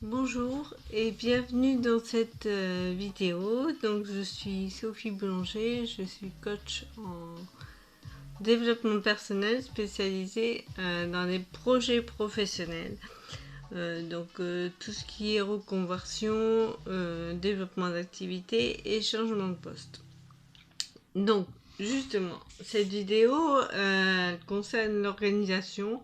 Bonjour et bienvenue dans cette vidéo. Donc je suis Sophie Boulanger, je suis coach en développement personnel spécialisée dans les projets professionnels. Tout ce qui est reconversion, développement d'activité et changement de poste. Donc justement, cette vidéo concerne l'organisation.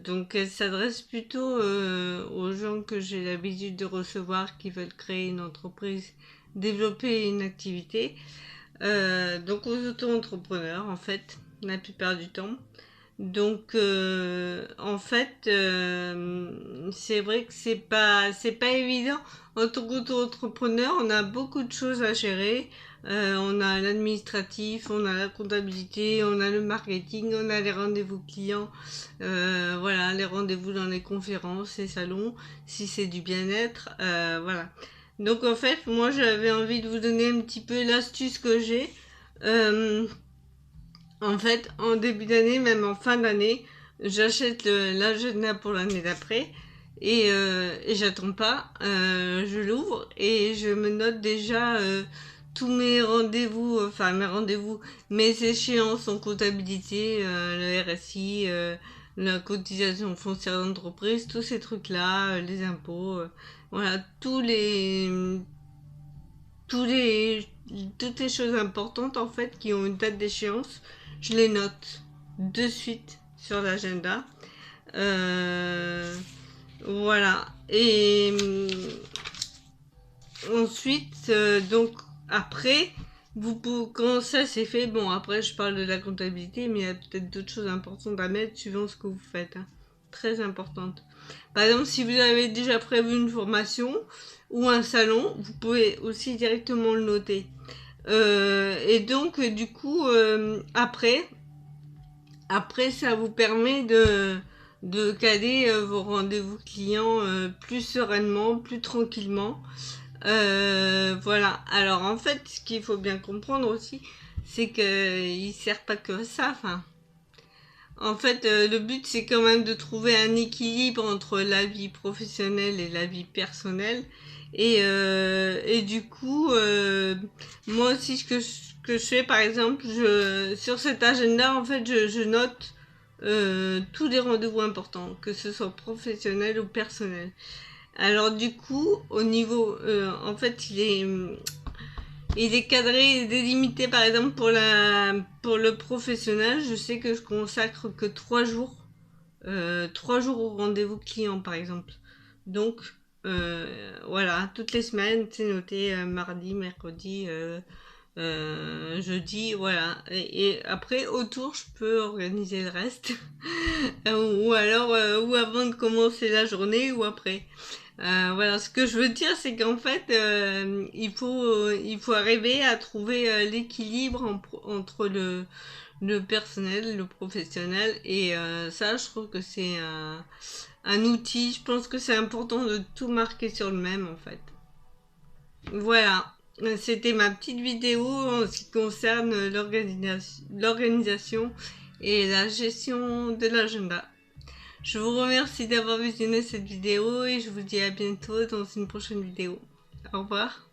Donc elle s'adresse plutôt aux gens que j'ai l'habitude de recevoir qui veulent créer une entreprise, développer une activité. Donc aux auto-entrepreneurs en fait, la plupart du temps. Donc c'est vrai que c'est pas évident. En tant qu'auto-entrepreneur, on a beaucoup de choses à gérer. On a l'administratif, on a la comptabilité, on a le marketing, on a les rendez-vous clients, voilà, les rendez-vous dans les conférences, les salons, si c'est du bien-être, voilà. Donc en fait, moi j'avais envie de vous donner un petit peu l'astuce que j'ai. Euh, En fait, en début d'année, même en fin d'année, j'achète l'agenda pour l'année d'après et j'attends pas. Je l'ouvre et je me note déjà tous mes rendez-vous, enfin mes rendez-vous, mes échéances en comptabilité, le RSI, la cotisation foncière d'entreprise, tous ces trucs-là, les impôts, voilà, tous les, toutes les choses importantes en fait qui ont une date d'échéance, je les note de suite sur l'agenda. Voilà. Et ensuite, donc après, quand ça c'est fait, bon après je parle de la comptabilité, mais il y a peut-être d'autres choses importantes à mettre suivant ce que vous faites. Hein. Très importante. Par exemple, si vous avez déjà prévu une formation ou un salon, vous pouvez aussi directement le noter. Et donc, du coup, après, ça vous permet de caler vos rendez-vous clients plus sereinement, plus tranquillement. Voilà. Alors, en fait, ce qu'il faut bien comprendre aussi, c'est qu'il ne sert pas que ça. Enfin, en fait, le but, c'est quand même de trouver un équilibre entre la vie professionnelle et la vie personnelle. Et du coup, moi aussi, ce que je fais, par exemple, sur cet agenda, en fait, je note tous les rendez-vous importants, que ce soit professionnel ou personnel. Alors du coup, au niveau, en fait, il est cadré et délimité, par exemple, pour le professionnel. Je sais que je consacre que 3 jours. 3 jours au rendez-vous client, par exemple. Donc, voilà, toutes les semaines, c'est noté mardi, mercredi, jeudi, voilà. Et après, autour, je peux organiser le reste. Ou alors, ou avant de commencer la journée, ou après. Voilà, ce que je veux dire, c'est qu'en fait, il faut arriver à trouver l'équilibre entre le personnel, le professionnel, et ça, je trouve que c'est un outil. Je pense que c'est important de tout marquer sur le même, en fait. Voilà, c'était ma petite vidéo en ce qui concerne l'organisation et la gestion de l'agenda. Je vous remercie d'avoir visionné cette vidéo et je vous dis à bientôt dans une prochaine vidéo. Au revoir.